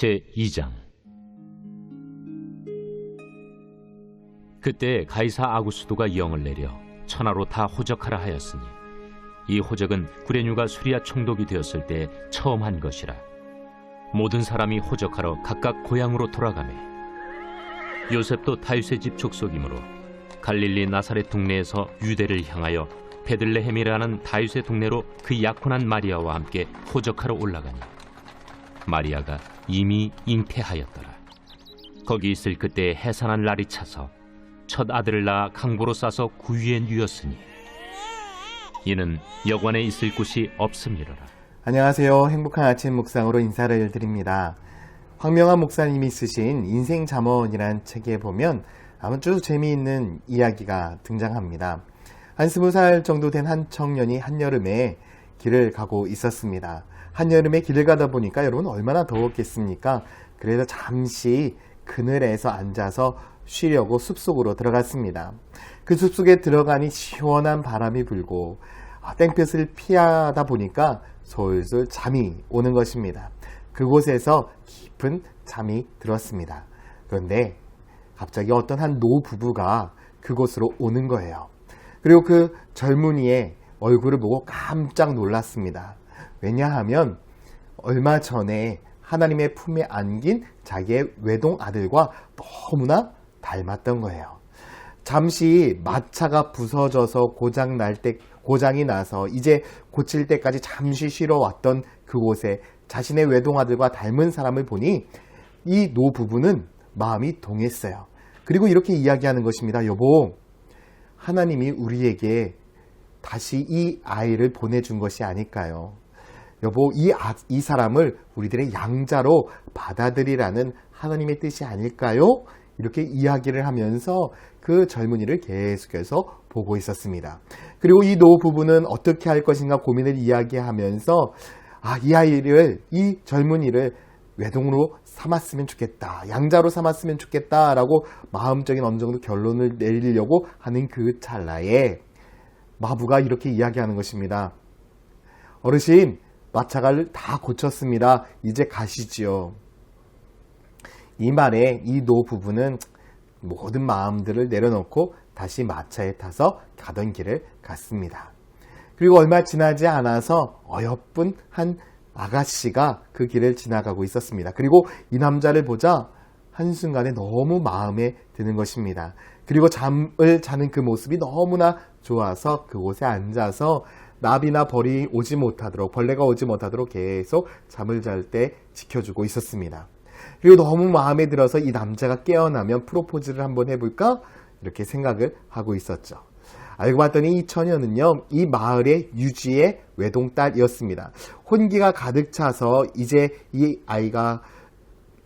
제2장. 그때 가이사 아구스도가 영을 내려 천하로 다 호적하라 하였으니 이 호적은 구레뉴가 수리아 총독이 되었을 때 처음 한 것이라. 모든 사람이 호적하러 각각 고향으로 돌아가매 요셉도 다윗의 집 족속이므로 갈릴리 나사렛 동네에서 유대를 향하여 베들레헴이라는 다윗의 동네로 그 약혼한 마리아와 함께 호적하러 올라가니 마리아가 이미 잉태하였더라. 거기 있을 그때 해산한 날이 차서 첫 아들을 낳아 강보로 싸서 구유에 누였으니 이는 여관에 있을 곳이 없음이로라. 안녕하세요. 행복한 아침 묵상으로 인사를 드립니다. 황명한 목사님이 쓰신 인생 잠언이란 책에 보면 아주 재미있는 이야기가 등장합니다. 한 20살 정도 된 한 청년이 한여름에 길을 가고 있었습니다. 한여름에 길을 가다 보니까 여러분 얼마나 더웠겠습니까? 그래서 잠시 그늘에서 앉아서 쉬려고 숲속으로 들어갔습니다. 그 숲속에 들어가니 시원한 바람이 불고 땡볕을 피하다 보니까 솔솔 잠이 오는 것입니다. 그곳에서 깊은 잠이 들었습니다. 그런데 갑자기 어떤 한 노부부가 그곳으로 오는 거예요. 그리고 그 젊은이의 얼굴을 보고 깜짝 놀랐습니다. 왜냐하면 얼마 전에 하나님의 품에 안긴 자기의 외동 아들과 너무나 닮았던 거예요. 잠시 마차가 부서져서 고장이 나서 이제 고칠 때까지 잠시 쉬러 왔던 그곳에 자신의 외동 아들과 닮은 사람을 보니 이 노부부는 마음이 동했어요. 그리고 이렇게 이야기하는 것입니다. 여보, 하나님이 우리에게 다시 이 아이를 보내준 것이 아닐까요? 여보, 이 사람을 우리들의 양자로 받아들이라는 하나님의 뜻이 아닐까요? 이렇게 이야기를 하면서 그 젊은이를 계속해서 보고 있었습니다. 그리고 이 노부부는 어떻게 할 것인가 고민을 이야기하면서 이 젊은이를 외동으로 삼았으면 좋겠다, 양자로 삼았으면 좋겠다라고 마음적인 어느 정도 결론을 내리려고 하는 그 찰나에 마부가 이렇게 이야기하는 것입니다. 어르신, 마차를 다 고쳤습니다. 이제 가시지요. 이 말에 이 노부부는 모든 마음들을 내려놓고 다시 마차에 타서 가던 길을 갔습니다. 그리고 얼마 지나지 않아서 어여쁜 한 아가씨가 그 길을 지나가고 있었습니다. 그리고 이 남자를 보자 한순간에 너무 마음에 드는 것입니다. 그리고 잠을 자는 그 모습이 너무나 좋아서 그곳에 앉아서 나비나 벌레가 오지 못하도록 계속 잠을 잘 때 지켜주고 있었습니다. 그리고 너무 마음에 들어서 이 남자가 깨어나면 프로포즈를 한번 해볼까? 이렇게 생각을 하고 있었죠. 알고 봤더니 이 처녀는요, 이 마을의 유지의 외동딸이었습니다. 혼기가 가득 차서 이제 이 아이가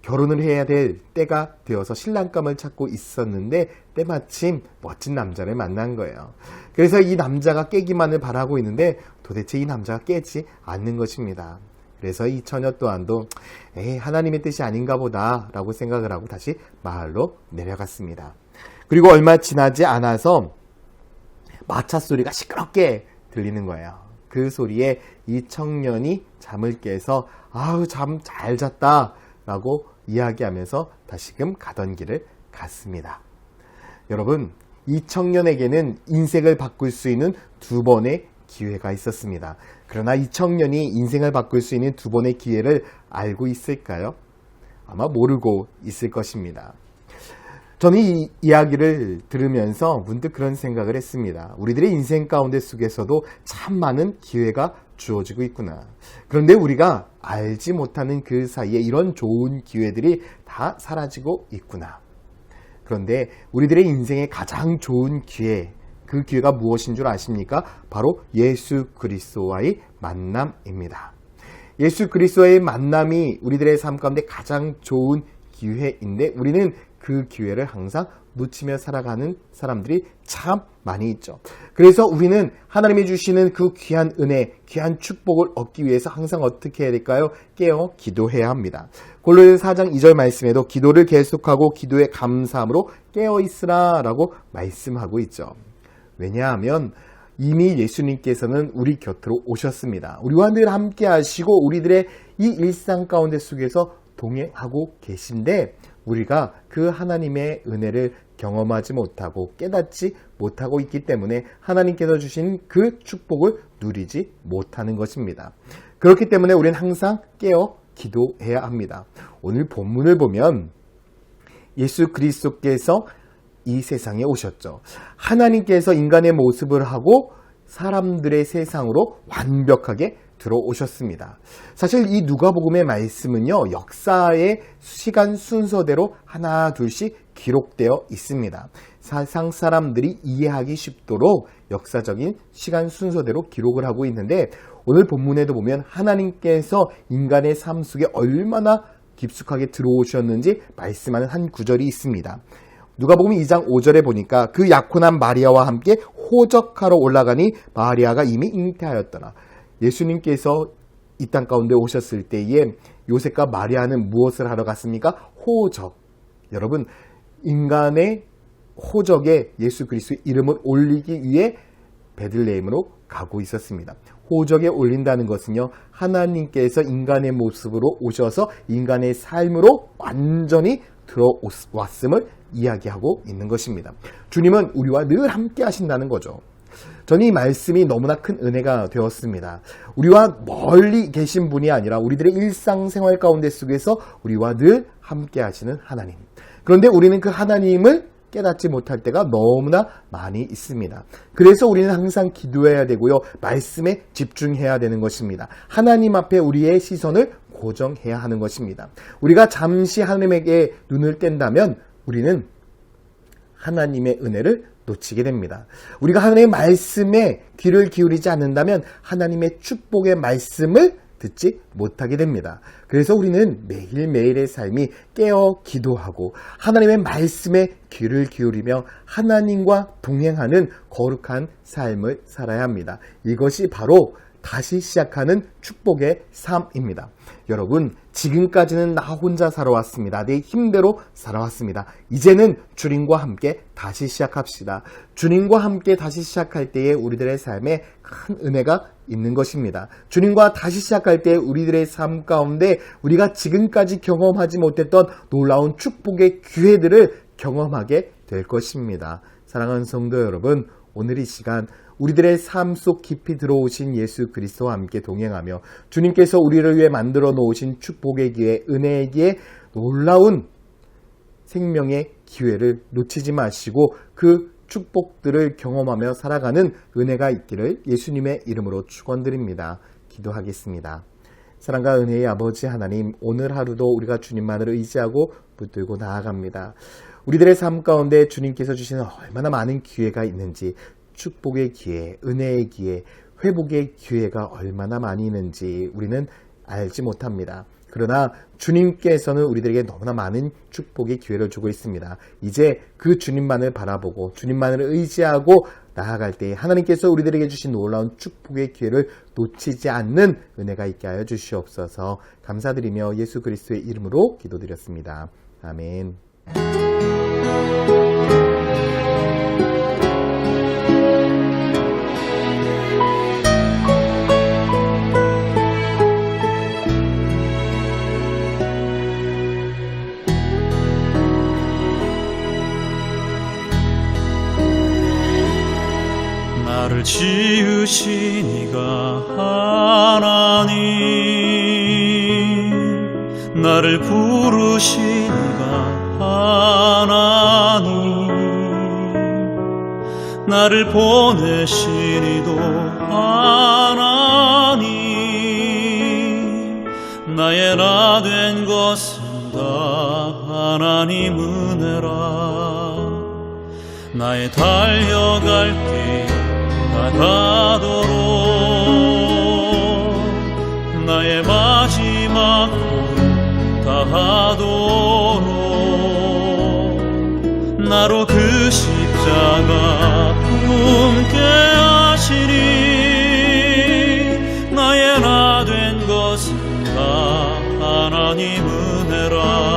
결혼을 해야 될 때가 되어서 신랑감을 찾고 있었는데 때마침 멋진 남자를 만난 거예요. 그래서 이 남자가 깨기만을 바라고 있는데 도대체 이 남자가 깨지 않는 것입니다. 그래서 이 처녀 또한도 하나님의 뜻이 아닌가 보다 라고 생각을 하고 다시 마을로 내려갔습니다. 그리고 얼마 지나지 않아서 마차 소리가 시끄럽게 들리는 거예요. 그 소리에 이 청년이 잠을 깨서 잠 잘 잤다 라고 이야기하면서 다시금 가던 길을 갔습니다. 여러분, 이 청년에게는 인생을 바꿀 수 있는 두 번의 기회가 있었습니다. 그러나 이 청년이 인생을 바꿀 수 있는 두 번의 기회를 알고 있을까요? 아마 모르고 있을 것입니다. 저는 이 이야기를 들으면서 문득 그런 생각을 했습니다. 우리들의 인생 가운데 속에서도 참 많은 기회가 주어지고 있구나. 그런데 우리가 알지 못하는 그 사이에 이런 좋은 기회들이 다 사라지고 있구나. 그런데 우리들의 인생의 가장 좋은 기회, 그 기회가 무엇인 줄 아십니까? 바로 예수 그리스도와의 만남입니다. 예수 그리스도와의 만남이 우리들의 삶 가운데 가장 좋은 기회인데 우리는 그 기회를 항상 놓치며 살아가는 사람들이 참 많이 있죠. 그래서 우리는 하나님이 주시는 그 귀한 은혜, 귀한 축복을 얻기 위해서 항상 어떻게 해야 될까요? 깨어 기도해야 합니다. 골로새 4장 2절 말씀에도 기도를 계속하고 기도에 감사함으로 깨어 있으라 라고 말씀하고 있죠. 왜냐하면 이미 예수님께서는 우리 곁으로 오셨습니다. 우리와 늘 함께 하시고 우리들의 이 일상 가운데 속에서 동행하고 계신데 우리가 그 하나님의 은혜를 경험하지 못하고 깨닫지 못하고 있기 때문에 하나님께서 주신 그 축복을 누리지 못하는 것입니다. 그렇기 때문에 우리는 항상 깨어 기도해야 합니다. 오늘 본문을 보면 예수 그리스도께서 이 세상에 오셨죠. 하나님께서 인간의 모습을 하고 사람들의 세상으로 완벽하게 들어오셨습니다. 사실 이 누가복음의 말씀은요, 역사의 시간 순서대로 하나 둘씩 기록되어 있습니다. 세상 사람들이 이해하기 쉽도록 역사적인 시간 순서대로 기록을 하고 있는데 오늘 본문에도 보면 하나님께서 인간의 삶 속에 얼마나 깊숙하게 들어오셨는지 말씀하는 한 구절이 있습니다. 누가복음 2장 5절에 보니까 그 약혼한 마리아와 함께 호적하러 올라가니 마리아가 이미 잉태하였더라. 예수님께서 이 땅 가운데 오셨을 때에 요셉과 마리아는 무엇을 하러 갔습니까? 호적. 여러분, 인간의 호적에 예수 그리스도의 이름을 올리기 위해 베들레헴으로 가고 있었습니다. 호적에 올린다는 것은요, 하나님께서 인간의 모습으로 오셔서 인간의 삶으로 완전히 들어왔음을 이야기하고 있는 것입니다. 주님은 우리와 늘 함께 하신다는 거죠. 저는 이 말씀이 너무나 큰 은혜가 되었습니다. 우리와 멀리 계신 분이 아니라 우리들의 일상생활 가운데 속에서 우리와 늘 함께 하시는 하나님. 그런데 우리는 그 하나님을 깨닫지 못할 때가 너무나 많이 있습니다. 그래서 우리는 항상 기도해야 되고요. 말씀에 집중해야 되는 것입니다. 하나님 앞에 우리의 시선을 고정해야 하는 것입니다. 우리가 잠시 하나님에게 눈을 뗀다면 우리는 하나님의 은혜를 놓치게 됩니다. 우리가 하나님의 말씀에 귀를 기울이지 않는다면 하나님의 축복의 말씀을 듣지 못하게 됩니다. 그래서 우리는 매일매일의 삶이 깨어 기도하고 하나님의 말씀에 귀를 기울이며 하나님과 동행하는 거룩한 삶을 살아야 합니다. 이것이 바로 다시 시작하는 축복의 삶입니다. 여러분, 지금까지는 나 혼자 살아왔습니다. 내 힘대로 살아왔습니다. 이제는 주님과 함께 다시 시작합시다. 주님과 함께 다시 시작할 때에 우리들의 삶에 큰 은혜가 있는 것입니다. 주님과 다시 시작할 때 우리들의 삶 가운데 우리가 지금까지 경험하지 못했던 놀라운 축복의 기회들을 경험하게 될 것입니다. 사랑하는 성도 여러분, 오늘 이 시간 우리들의 삶 속 깊이 들어오신 예수 그리스도와 함께 동행하며 주님께서 우리를 위해 만들어 놓으신 축복의 기회, 은혜의 기회, 놀라운 생명의 기회를 놓치지 마시고 그 축복들을 경험하며 살아가는 은혜가 있기를 예수님의 이름으로 축원드립니다. 기도하겠습니다. 사랑과 은혜의 아버지 하나님, 오늘 하루도 우리가 주님만을 의지하고 붙들고 나아갑니다. 우리들의 삶 가운데 주님께서 주시는 얼마나 많은 기회가 있는지, 축복의 기회, 은혜의 기회, 회복의 기회가 얼마나 많이 있는지 우리는 알지 못합니다. 그러나 주님께서는 우리들에게 너무나 많은 축복의 기회를 주고 있습니다. 이제 그 주님만을 바라보고 주님만을 의지하고 나아갈 때 하나님께서 우리들에게 주신 놀라운 축복의 기회를 놓치지 않는 은혜가 있게 하여 주시옵소서. 감사드리며 예수 그리스도의 이름으로 기도드렸습니다. 아멘. 나를 지으신 이가 하나님, 나를 부르신 이가 하나님, 나를 보내신 이도 하나님, 나의 나 된 것은 다 하나님 은혜라. 나의 달려갈 길 가도록 나의 마지막 꿈 다하도록 나로 그 십자가 품게 하시니 나의 나 된 것은 다 하나님 은혜라.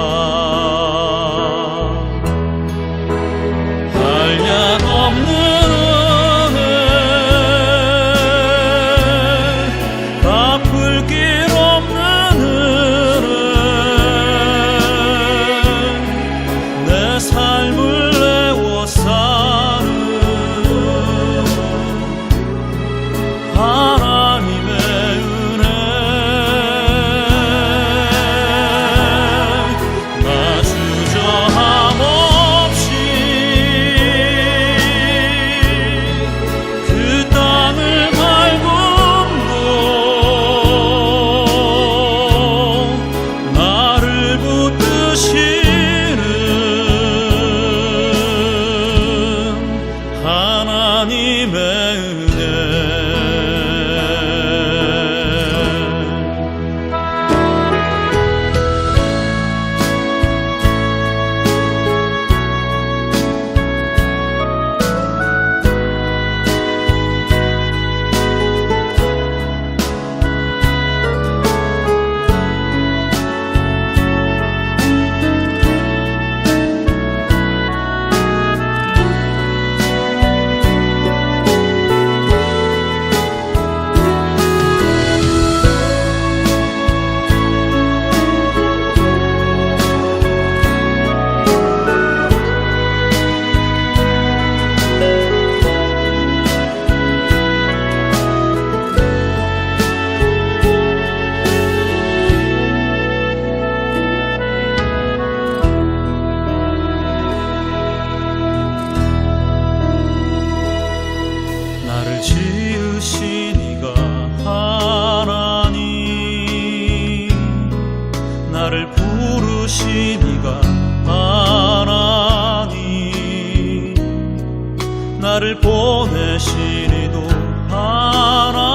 나를 부르신 이가 하나님, 나를 보내신 이도 하나님,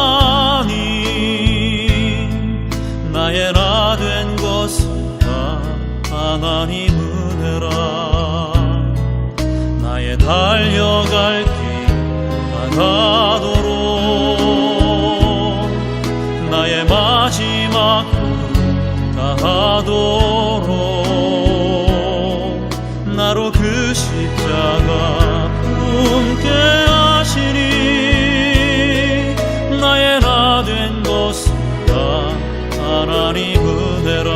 나의 나 된 것은 다 하나님 은혜라. 나의 달려갈 길 다가도록 나의 마지막 꿈 다하도록 나로 그 십자가 품게 하시니 나의 나 된 것은 다 하나님 은혜라.